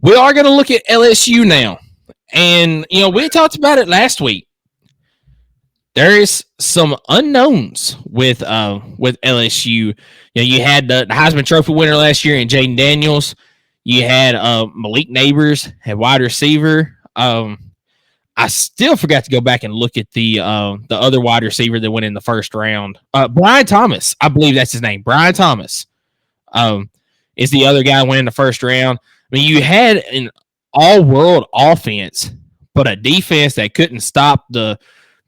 We are going to look at LSU now. And, we talked about it last week. There is some unknowns with LSU. You had the Heisman Trophy winner last year in Jaden Daniels. You had Malik Neighbors at wide receiver. I still forgot to go back and look at the other wide receiver that went in the first round. Brian Thomas, I believe that's his name. Brian Thomas is the other guy who went in the first round. I mean, you had an all-world offense, but a defense that couldn't stop the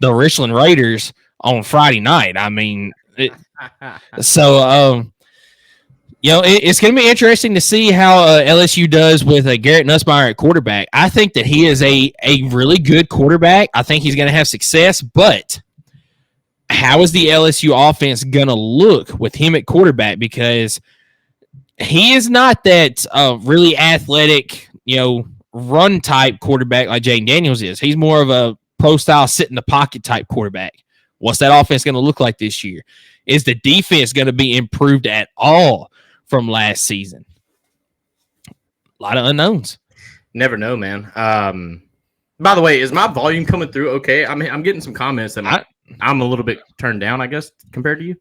Richland Raiders on Friday night. I mean, it's going to be interesting to see how LSU does with Garrett Nussmeier at quarterback. I think that he is a really good quarterback. I think he's going to have success, but how is the LSU offense going to look with him at quarterback? Because he is not that really athletic, run type quarterback like Jaden Daniels is. He's more of a pro style sit in the pocket type quarterback. What's that offense going to look like this year? Is the defense going to be improved at all from last season? A lot of unknowns. Never know, man. By the way, is my volume coming through okay? I mean, I'm getting some comments that I'm a little bit turned down, I guess, compared to you.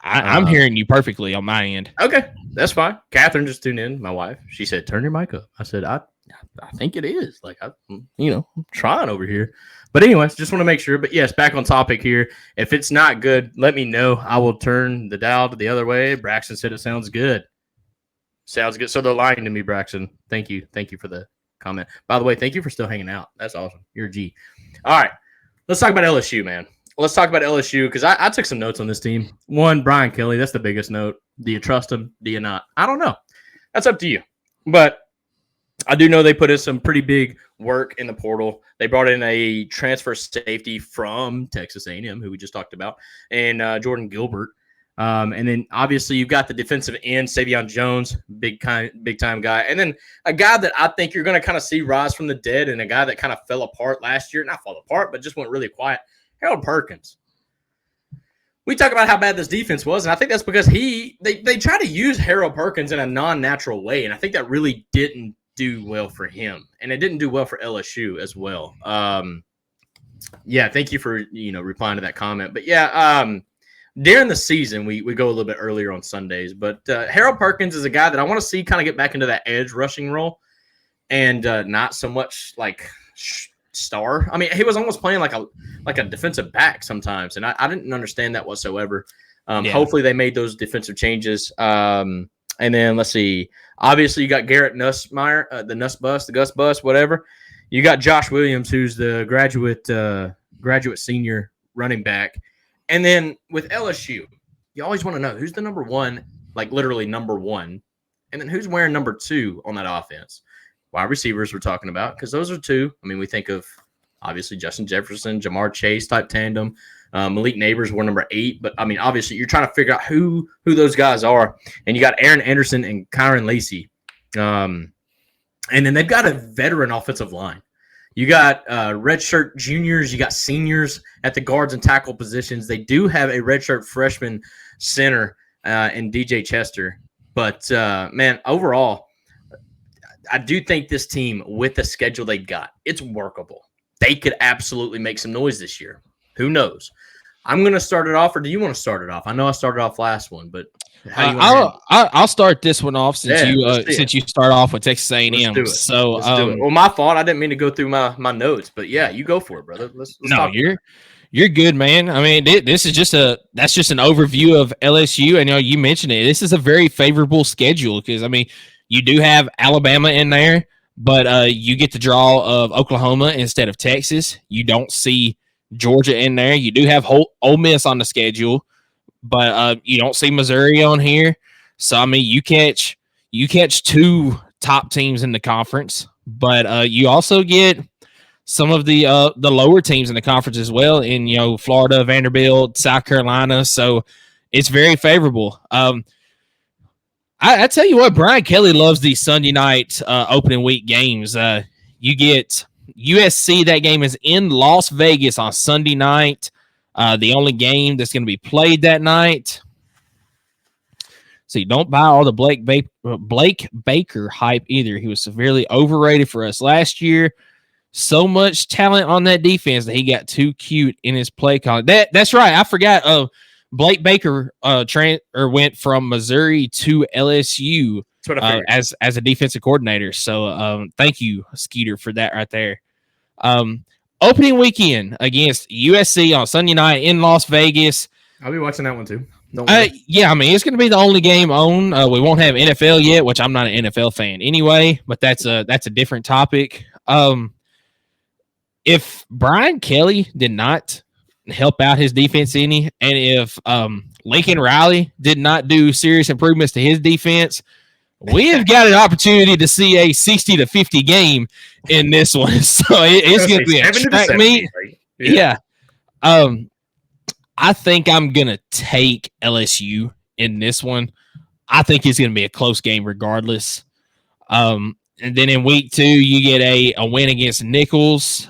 I'm hearing you perfectly on my end. Okay, that's fine. Catherine just tuned in, my wife. She said, turn your mic up. I said, I think it is. Like, I'm trying over here. But anyways, just want to make sure. But yes, back on topic here. If it's not good, let me know. I will turn the dial to the other way. Braxton said it sounds good. Sounds good. So they're lying to me, Braxton. Thank you. Thank you for the comment. By the way, thank you for still hanging out. That's awesome. You're a G. All right. Let's talk about LSU, man. Let's talk about LSU because I took some notes on this team. One, Brian Kelly. That's the biggest note. Do you trust him? Do you not? I don't know. That's up to you. But I do know they put in some pretty big work in the portal. They brought in a transfer safety from Texas A&M, who we just talked about, and Jordan Gilbert. And then obviously you've got the defensive end, Savion Jones, big time guy. And then a guy that I think you're going to kind of see rise from the dead, and a guy that kind of fell apart last year. Not fell apart, but just went really quiet. Harold Perkins. We talk about how bad this defense was, and I think that's because they try to use Harold Perkins in a non-natural way, and I think that really didn't do well for him, and it didn't do well for LSU as well. Thank you for replying to that comment. But during the season, we go a little bit earlier on Sundays, but Harold Perkins is a guy that I want to see kind of get back into that edge rushing role, and not so much like star. I mean, he was almost playing like a defensive back sometimes, and I didn't understand that whatsoever. Hopefully they made those defensive changes. And then let's see. Obviously, you got Garrett Nussmeier, the Gus Bus, whatever. You got Josh Williams, who's the graduate senior running back. And then with LSU, you always want to know who's the number one, like literally number one, and then who's wearing number two on that offense. Wide receivers we're talking about, because those are two. I mean, we think of obviously Justin Jefferson, Jamar Chase type tandem. Malik Neighbors were number 8, but I mean, obviously you're trying to figure out who those guys are. And you got Aaron Anderson and Kyron Lacey. And then they've got a veteran offensive line. You got redshirt juniors, you got seniors at the guards and tackle positions. They do have a redshirt freshman center in DJ Chester. But man, overall, I do think this team, with the schedule they got, it's workable. They could absolutely make some noise this year. Who knows? I'm going to start it off, or do you want to start it off? I know I started off last one, but how do you want to I'll start this one off since you start off with Texas A&M. So, let's do it. Well, my fault. I didn't mean to go through my notes, but yeah, you go for it, brother. Let's talk. You're good, man. I mean, this is just an overview of LSU. I know you mentioned it. This is a very favorable schedule because I mean, you do have Alabama in there, but you get the draw of Oklahoma instead of Texas. You don't see Georgia in there. You do have Ole Miss on the schedule, but you don't see Missouri on here. So I mean, you catch two top teams in the conference, but you also get some of the lower teams in the conference as well. In Florida, Vanderbilt, South Carolina. So it's very favorable. I tell you what, Brian Kelly loves these Sunday night opening week games. You get USC. That game is in Las Vegas on Sunday night. The only game that's going to be played that night. So you don't buy all the Blake Baker hype either. He was severely overrated for us last year. So much talent on that defense that he got too cute in his play calling. That's right. I forgot. Blake Baker went from Missouri to LSU as a defensive coordinator. So thank you, Skeeter, for that right there. Opening weekend against USC on Sunday night in Las Vegas. I'll be watching that one too. Yeah, I mean, it's going to be the only game on. We won't have NFL yet, which I'm not an NFL fan anyway, but that's a different topic. If Brian Kelly did not help out his defense any, and if Lincoln Riley did not do serious improvements to his defense, we have got an opportunity to see a 60-50 game in this one. So it's going to be a track meet. Right? Yeah. I think I'm going to take LSU in this one. I think it's going to be a close game regardless. And then in week 2, you get a win against Nichols.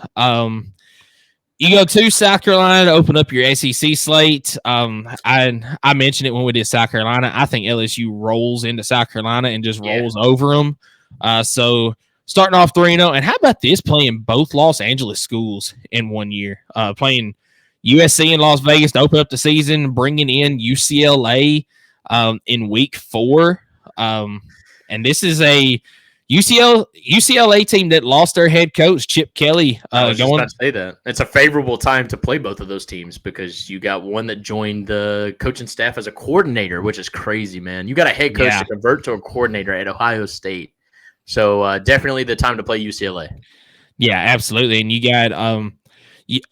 You go to South Carolina to open up your SEC slate. I mentioned it when we did South Carolina. I think LSU rolls into South Carolina and just rolls over them. So starting off 3-0. And how about this, playing both Los Angeles schools in 1 year? Playing USC in Las Vegas to open up the season, bringing in UCLA in week 4. And this is a UCLA team that lost their head coach, Chip Kelly. I was just about to say that. It's a favorable time to play both of those teams because you got one that joined the coaching staff as a coordinator, which is crazy, man. You got a head coach to convert to a coordinator at Ohio State. So definitely the time to play UCLA. Yeah, absolutely. And you got a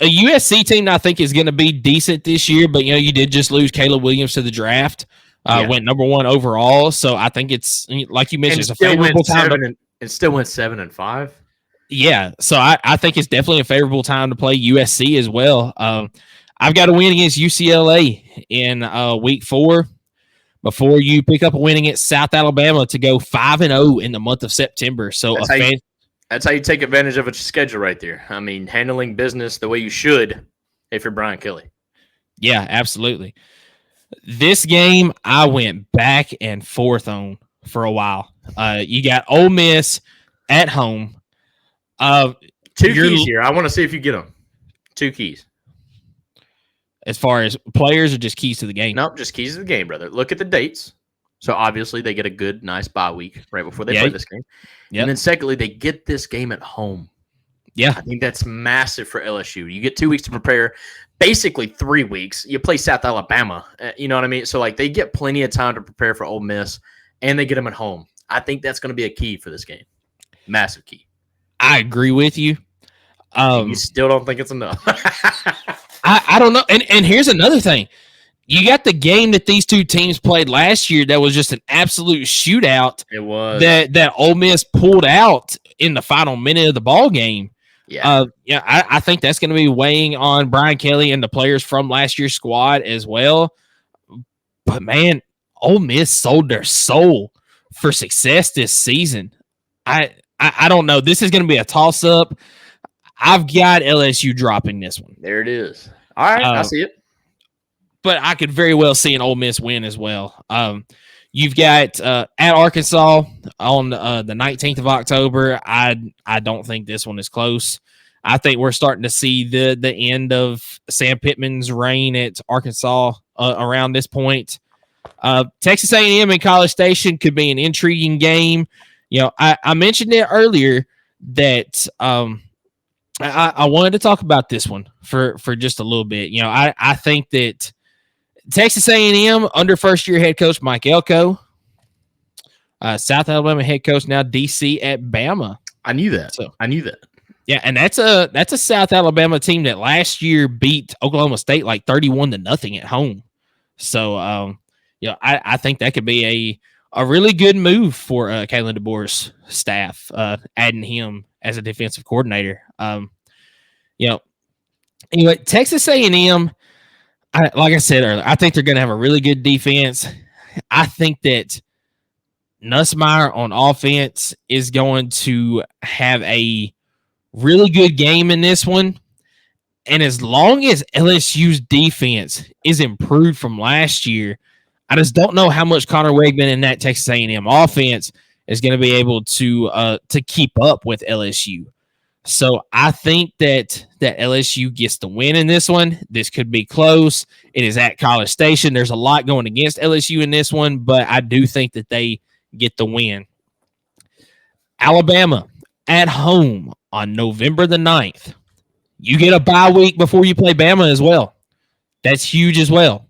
USC team that I think is going to be decent this year, but you did just lose Caleb Williams to the draft. Went number 1 overall, so I think it's like you mentioned, it's a favorable time. It still went 7-5. Yeah, so I think it's definitely a favorable time to play USC as well. I've got a win against UCLA in week 4 before you pick up a win against South Alabama to go 5-0 in the month of September. So that's how you take advantage of a schedule right there. I mean, handling business the way you should if you're Brian Kelly. Yeah, absolutely. This game I went back and forth on for a while. You got Ole Miss at home. 2 keys here. I want to see if you get them. 2 keys. As far as players or just keys to the game? Nope, just keys to the game, brother. Look at the dates. So obviously they get a good, nice bye week right before they play this game. Yep. And then secondly, they get this game at home. Yeah. I think that's massive for LSU. You get 2 weeks to prepare. Basically 3 weeks. You play South Alabama. You know what I mean? So, they get plenty of time to prepare for Ole Miss, and they get them at home. I think that's going to be a key for this game. Massive key. I agree with you. You still don't think it's enough? I don't know. And here's another thing. You got the game that these two teams played last year that was just an absolute shootout. It was. That Ole Miss pulled out in the final minute of the ball game. Yeah. I think that's going to be weighing on Brian Kelly and the players from last year's squad as well. But, man, Ole Miss sold their soul for success this season. I don't know. This is going to be a toss-up. I've got LSU dropping this one. There it is. All right, I see it. But I could very well see an Ole Miss win as well. You've got at Arkansas on the 19th of October. I don't think this one is close. I think we're starting to see the end of Sam Pittman's reign at Arkansas around this point. Texas A&M and College Station could be an intriguing game. I mentioned it earlier that I wanted to talk about this one for just a little bit. I think that Texas A&M under first-year head coach Mike Elko, South Alabama head coach now DC at Bama. I knew that. Yeah, and that's a South Alabama team that last year beat Oklahoma State like 31-0 at home. So, I think that could be a really good move for Kalen DeBoer's staff, adding him as a defensive coordinator. Anyway, Texas A&M. Like I said earlier, I think they're going to have a really good defense. I think that Nussmeier on offense is going to have a really good game in this one. And as long as LSU's defense is improved from last year, I just don't know how much Connor Wegman and that Texas A&M offense is going to be able to keep up with LSU. So I think that LSU gets the win in this one. This could be close. It is at College Station. There's a lot going against LSU in this one, but I do think that they get the win. Alabama at home on November the 9th. You get a bye week before you play Bama as well. That's huge as well.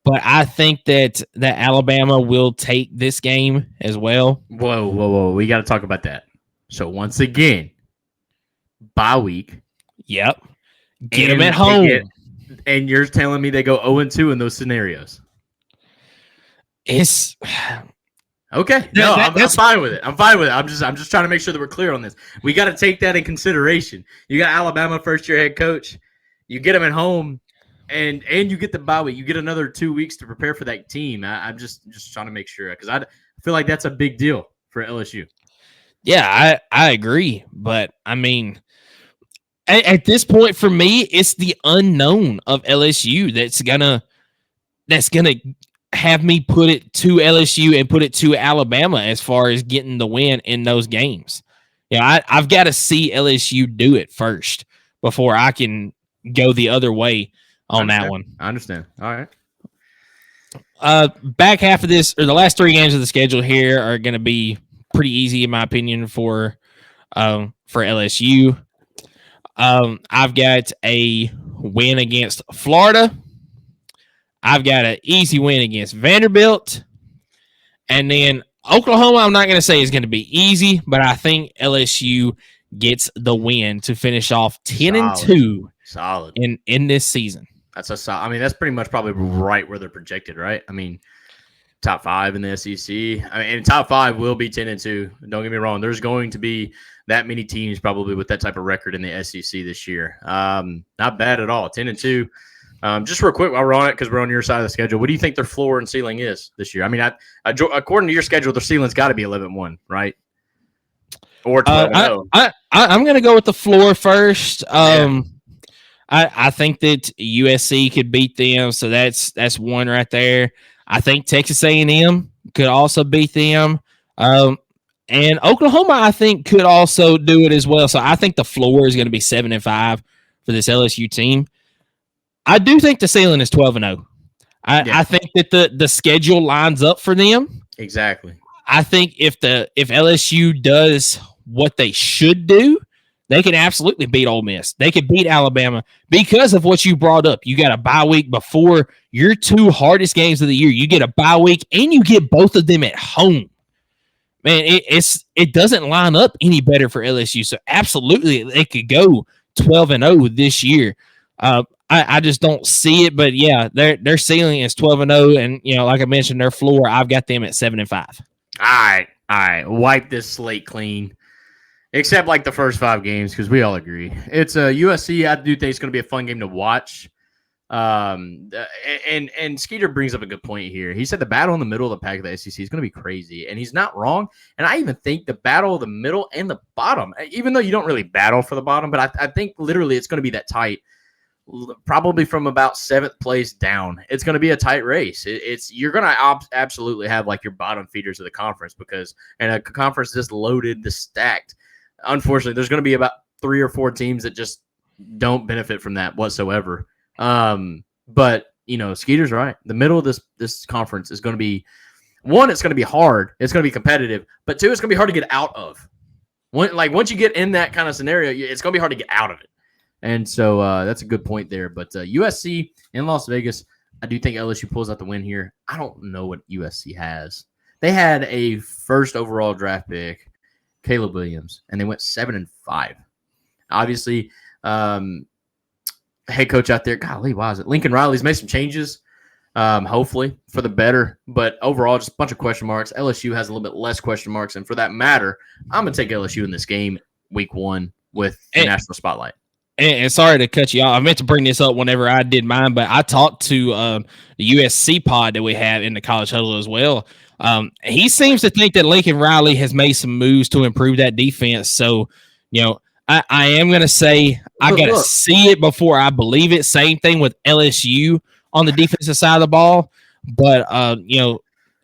But I think that Alabama will take this game as well. Whoa. We got to talk about that. So once again, bye week. Yep. Get them at home. And you're telling me they go 0-2 in those scenarios? It's okay. No, I'm fine with it. I'm just trying to make sure that we're clear on this. We got to take that in consideration. You got Alabama first-year head coach. You get them at home. And you get the bye week. You get another 2 weeks to prepare for that team. I'm just trying to make sure because I feel like that's a big deal for LSU. Yeah, I agree. But, I mean, at this point for me, it's the unknown of LSU that's gonna have me put it to LSU and put it to Alabama as far as getting the win in those games. Yeah, I've got to see LSU do it first before I can go the other way on that one. I understand. All right. Back half of this, or the last 3 games of the schedule here are going to be pretty easy, in my opinion, for LSU. I've got a win against Florida. I've got an easy win against Vanderbilt. And then Oklahoma, I'm not going to say is going to be easy, but I think LSU gets the win to finish off 10-2 solid in this season. That's that's pretty much probably right where they're projected, right? I mean, top 5 in the SEC. And top 5 will be 10-2. Don't get me wrong. There's going to be that many teams probably with that type of record in the SEC this year. Not bad at all. 10-2. Just real quick while we're on it, because we're on your side of the schedule, what do you think their floor and ceiling is this year? I mean, according to your schedule, their ceiling's got to be 11-1, right? Or 12-0. I'm going to go with the floor first. I think that USC could beat them, so that's one right there. I think Texas A&M could also beat them. And Oklahoma, I think, could also do it as well. So I think the floor is going to be 7-5 for this LSU team. I do think the ceiling is 12-0. I think that the schedule lines up for them. Exactly. I think if LSU does what they should do, they can absolutely beat Ole Miss. They could beat Alabama because of what you brought up. You got a bye week before your 2 hardest games of the year. You get a bye week, and you get both of them at home. Man, it doesn't line up any better for LSU. So absolutely, they could go 12-0 this year. I just don't see it, but yeah, their ceiling is 12-0, and like I mentioned, their floor, I've got them at 7-5. All right, wipe this slate clean. Except like the first 5 games, because we all agree. It's USC. I do think it's going to be a fun game to watch. And Skeeter brings up a good point here. He said the battle in the middle of the pack of the SEC is going to be crazy, and he's not wrong. And I even think the battle of the middle and the bottom, even though you don't really battle for the bottom, but I think literally it's going to be that tight, probably from about 7th place down. It's going to be a tight race. You're going to absolutely have like your bottom feeders of the conference and a conference this loaded, this stacked. Unfortunately, there's going to be about 3 or 4 teams that just don't benefit from that whatsoever. But Skeeter's right. The middle of this conference is going to be, 1, it's going to be hard. It's going to be competitive. But 2, it's going to be hard to get out of. Once you get in that kind of scenario, it's going to be hard to get out of it. And so that's a good point there. But USC in Las Vegas, I do think LSU pulls out the win here. I don't know what USC has. They had a first overall draft pick, Caleb Williams, and they went 7-5. Obviously, head coach out there, golly, why is it? Lincoln Riley's made some changes, hopefully for the better, but overall, just a bunch of question marks. LSU has a little bit less question marks, and for that matter, I'm going to take LSU in this game, week 1, with the national spotlight. And sorry to cut you off. I meant to bring this up whenever I did mine, but I talked to the USC pod that we have in the College Huddle as well. He seems to think that Lincoln Riley has made some moves to improve that defense. So, I am going to say I got to see it before I believe it. Same thing with LSU on the defensive side of the ball. But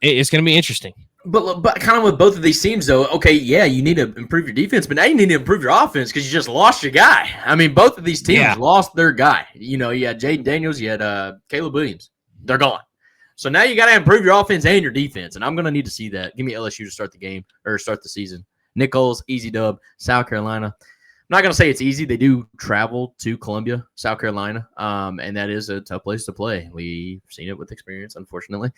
it's going to be interesting. But kind of with both of these teams, though, okay, yeah, you need to improve your defense, but now you need to improve your offense because you just lost your guy. I mean, both of these teams lost their guy. You had Jaden Daniels, you had Caleb Williams. They're gone. So now you got to improve your offense and your defense, and I'm going to need to see that. Give me LSU to start the game or start the season. Nichols, easy dub. South Carolina. I'm not going to say it's easy. They do travel to Columbia, South Carolina, and that is a tough place to play. We've seen it with experience, unfortunately.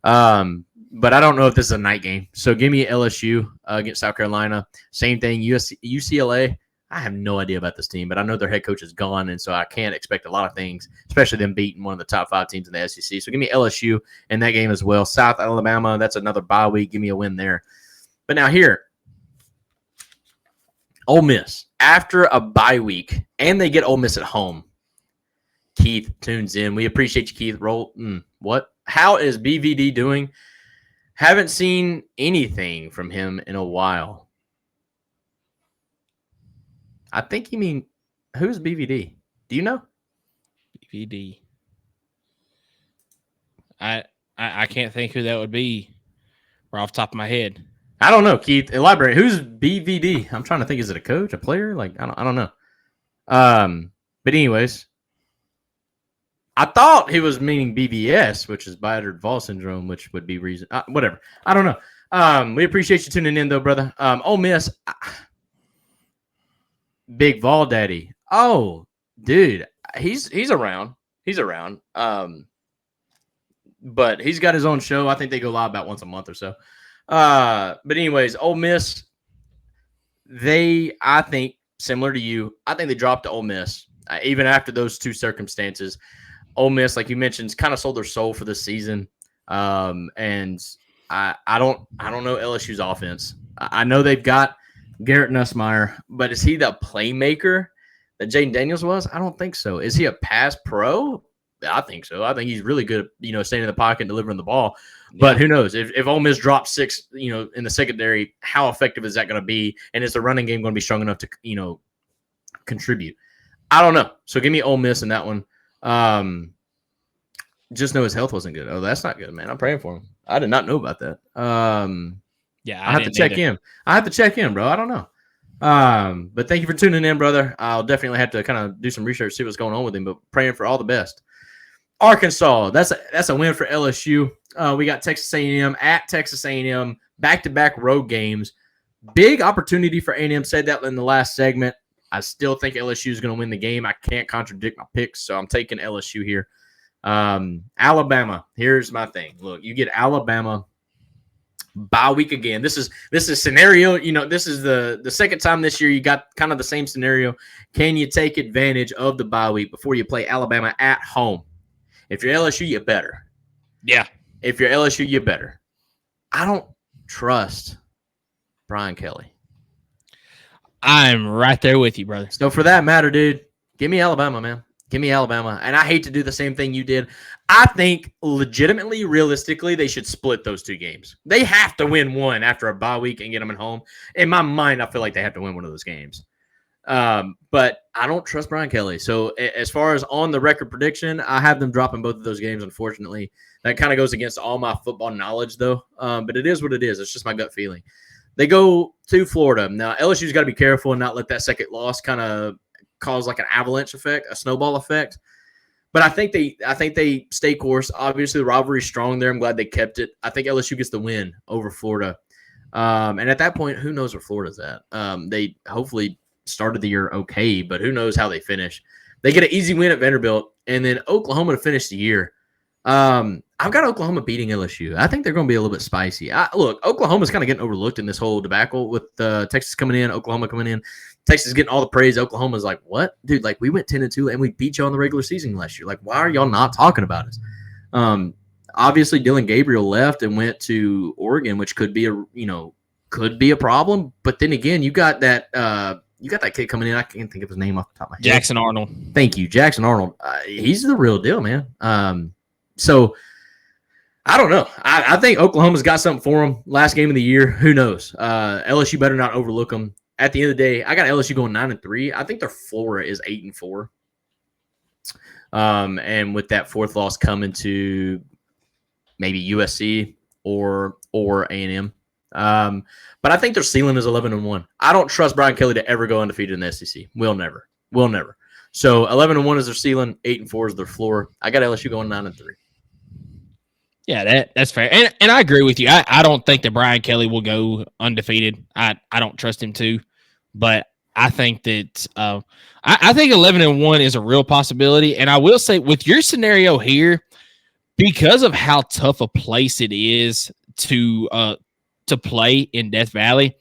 But I don't know if this is a night game. So give me LSU against South Carolina. Same thing, UCLA. I have no idea about this team, but I know their head coach is gone, and so I can't expect a lot of things, especially them beating one of the top 5 teams in the SEC. So give me LSU in that game as well. South Alabama, that's another bye week. Give me a win there. But now here, Ole Miss, after a bye week, and they get Ole Miss at home. Keith tunes in. We appreciate you, Keith. What? How is BVD doing? Haven't seen anything from him in a while. I think you mean, who's BVD? Do you know? BVD. I can't think who that would be right off the top of my head. I don't know, Keith. Elaborate. Who's BVD? I'm trying to think. Is it a coach, a player? Like, I don't know. But anyways, I thought he was meaning BVS, which is Battered Vol Syndrome, which would be reason. Whatever. I don't know. We appreciate you tuning in, though, brother. Ole Miss. Big Vol Daddy. Oh, dude. He's around. He's around. But he's got his own show. I think they go live about once a month or so. But anyways, Ole Miss, I think, similar to you, I think they dropped to Ole Miss. Even after those two circumstances, Ole Miss, like you mentioned, kind of sold their soul for this season. And I don't know LSU's offense. I know they've got Garrett Nussmeier, but is he the playmaker that Jaden Daniels was? I don't think so. Is he a pass pro? I think so. I think he's really good at, staying in the pocket and delivering the ball. But who knows? If Ole Miss drops 6, in the secondary, how effective is that going to be? And is the running game going to be strong enough to, contribute? I don't know. So give me Ole Miss in that one. Just know his health wasn't good. Oh, that's not good, man. I'm praying for him. I did not know about that. I have to check in. I have to check in, bro. I don't know. But thank you for tuning in, brother. I'll definitely have to kind of do some research, see what's going on with him, but praying for all the best. Arkansas, that's a win for LSU. We got Texas A&M at Texas A&M, back-to-back road games. Big opportunity for A&M. Said that in the last segment. I still think LSU is going to win the game. I can't contradict my picks, so I'm taking LSU here. Alabama, here's my thing. Look, you get Alabama bye week again. This is scenario. This is the second time this year you got kind of the same scenario. Can you take advantage of the bye week before you play Alabama at home? If you're LSU, you better. Yeah. If you're LSU, you better. I don't trust Brian Kelly. I'm right there with you, brother. So for that matter, dude, give me Alabama, man. Give me Alabama. And I hate to do the same thing you did. I think legitimately, realistically, they should split those two games. They have to win one after a bye week and get them at home. In my mind, I feel like they have to win one of those games. But I don't trust Brian Kelly. So as far as on the record prediction, I have them dropping both of those games, unfortunately. That kind of goes against all my football knowledge, though. But it is what it is. It's just my gut feeling. They go to Florida. Now, LSU's got to be careful and not let that second loss kind of cause like an avalanche effect, a snowball effect. But I think they stay course. Obviously, the rivalry's strong there. I'm glad they kept it. I think LSU gets the win over Florida. And at that point, who knows where Florida's at? They hopefully started the year okay, but who knows how they finish. They get an easy win at Vanderbilt, and then Oklahoma to finish the year. I've got Oklahoma beating LSU. I think they're going to be a little bit spicy. Look, Oklahoma's kind of getting overlooked in this whole debacle with Texas coming in, Oklahoma coming in. Texas getting all the praise. Oklahoma's like, what? Dude, like we went 10-2 and we beat you on the regular season last year. Like, why are y'all not talking about us? Obviously, Dylan Gabriel left and went to Oregon, which could be a problem. But then again, you got that kid coming in. I can't think of his name off the top of my head. Jackson Arnold. Thank you, Jackson Arnold. He's the real deal, man. So I don't know. I think Oklahoma's got something for them. Last game of the year, who knows? LSU better not overlook them. At the end of the day, I got LSU going 9-3. I think their floor is 8-4. And with that fourth loss coming to maybe USC or A&M. But I think their ceiling is 11-1. I don't trust Brian Kelly to ever go undefeated in the SEC. Will never. So 11-1 is their ceiling, 8-4 is their floor. I got LSU going 9-3. Yeah, that's fair. And I agree with you. I don't think that Brian Kelly will go undefeated. I don't trust him to, but I think that I think 11-1 is a real possibility. And I will say with your scenario here, because of how tough a place it is to play in Death Valley,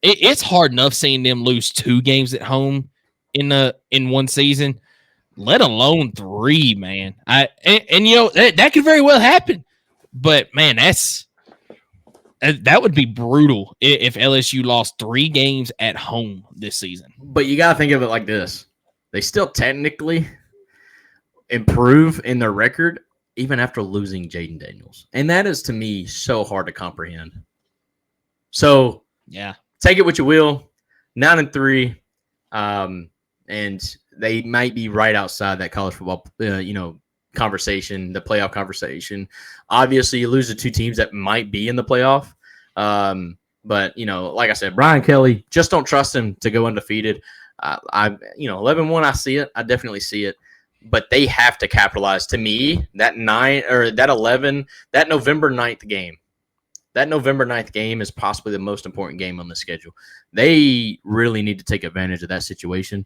it's hard enough seeing them lose 2 games at home in one season, let alone 3, man. And you know that could very well happen, but man, that would be brutal if LSU lost 3 games at home this season. But you got to think of it like this: they still technically improve in their record even after losing Jaden Daniels, and that is to me so hard to comprehend. So yeah, take it what you will. 9-3, and they might be right outside that college football, conversation, the playoff conversation. Obviously, you lose to 2 teams that might be in the playoff. But like I said, Brian Kelly, just don't trust him to go undefeated. 11-1, I see it. I definitely see it. But they have to capitalize. To me, that 9 or that 11, that November 9th game. That November 9th game is possibly the most important game on the schedule. They really need to take advantage of that situation.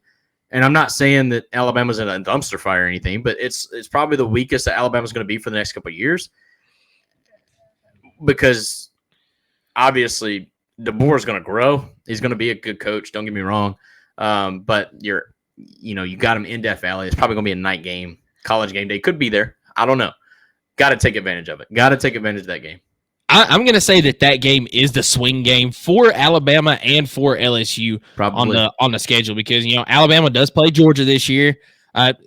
And I'm not saying that Alabama's in a dumpster fire or anything, but it's probably the weakest that Alabama's going to be for the next couple of years. Because obviously DeBoer is going to grow. He's going to be a good coach. Don't get me wrong. But you got him in Death Valley. It's probably going to be a night game. College game day could be there. I don't know. Got to take advantage of it. Got to take advantage of that game. I'm going to say that game is the swing game for Alabama and for LSU probably on the schedule because, Alabama does play Georgia this year.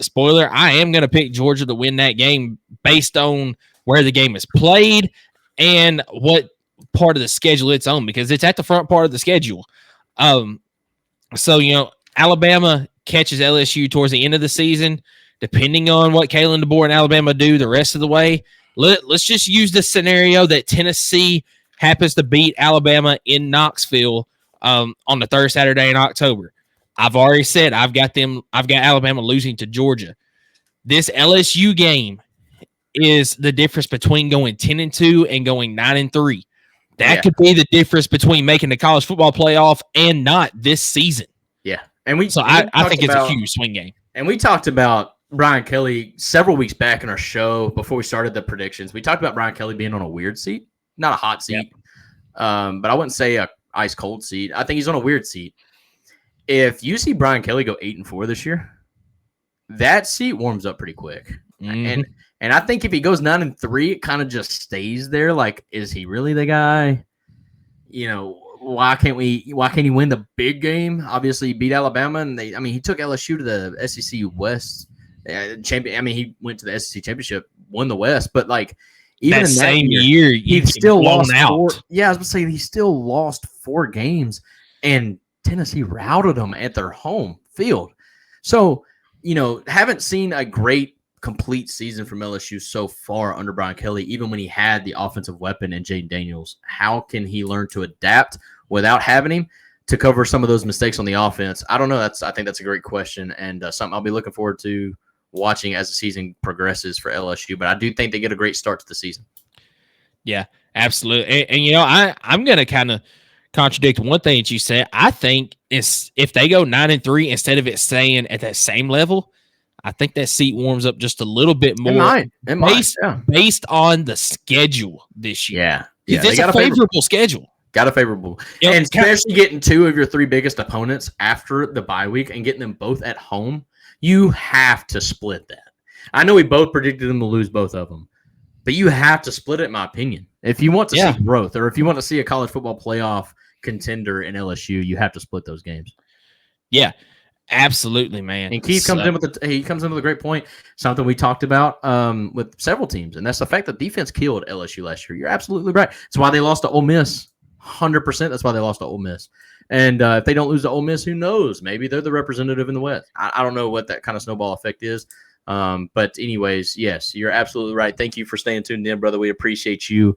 Spoiler, I am going to pick Georgia to win that game based on where the game is played and what part of the schedule it's on because it's at the front part of the schedule. So, Alabama catches LSU towards the end of the season, depending on what Kalen DeBoer and Alabama do the rest of the way. Let's just use the scenario that Tennessee happens to beat Alabama in Knoxville on the third Saturday in October. I've already said I've got Alabama losing to Georgia. This LSU game is the difference between going 10-2 and going 9-3. That could be the difference between making the college football playoff and not this season. Yeah, I think it's a huge swing game. And we talked about Brian Kelly several weeks back in our show before we started the predictions. We talked about Brian Kelly being on a weird seat, not a hot seat, but I wouldn't say a ice cold seat. I think he's on a weird seat. If you see Brian Kelly go 8-4 this year, that seat warms up pretty quick. Mm-hmm. And I think if he goes 9-3, it kind of just stays there. Like, is he really the guy? Why can't he win the big game? Obviously, he beat Alabama, and he took LSU to the SEC West champion. He went to the SEC championship, won the West, but even in that same year he still lost out. 4. Yeah, I was going to say he still lost 4 games, and Tennessee routed them at their home field. So, haven't seen a great complete season from LSU so far under Brian Kelly, even when he had the offensive weapon in Jaden Daniels. How can he learn to adapt without having him to cover some of those mistakes on the offense? I don't know. I think that's a great question and something I'll be looking forward to watching as the season progresses for LSU. But I do think they get a great start to the season. Yeah, absolutely. And I'm going to kind of contradict one thing that you said. I think if they go 9-3 instead of it staying at that same level, I think that seat warms up just a little bit more. Based on the schedule this year. Yeah. It's a favorable schedule. Got a favorable. Yep. And especially getting 2 of your 3 biggest opponents after the bye week and getting them both at home, you have to split that. I know we both predicted them to lose both of them, but you have to split it, in my opinion. If you want to see growth or if you want to see a college football playoff contender in LSU, you have to split those games. Yeah. Absolutely, man. And Keith comes in with a great point, something we talked about with several teams, and that's the fact that defense killed LSU last year. You're absolutely right. That's why they lost to Ole Miss, 100%. That's why they lost to Ole Miss. And if they don't lose to Ole Miss, who knows? Maybe they're the representative in the West. I don't know what that kind of snowball effect is, But anyways, yes, you're absolutely right. Thank you for staying tuned in, brother. We appreciate you.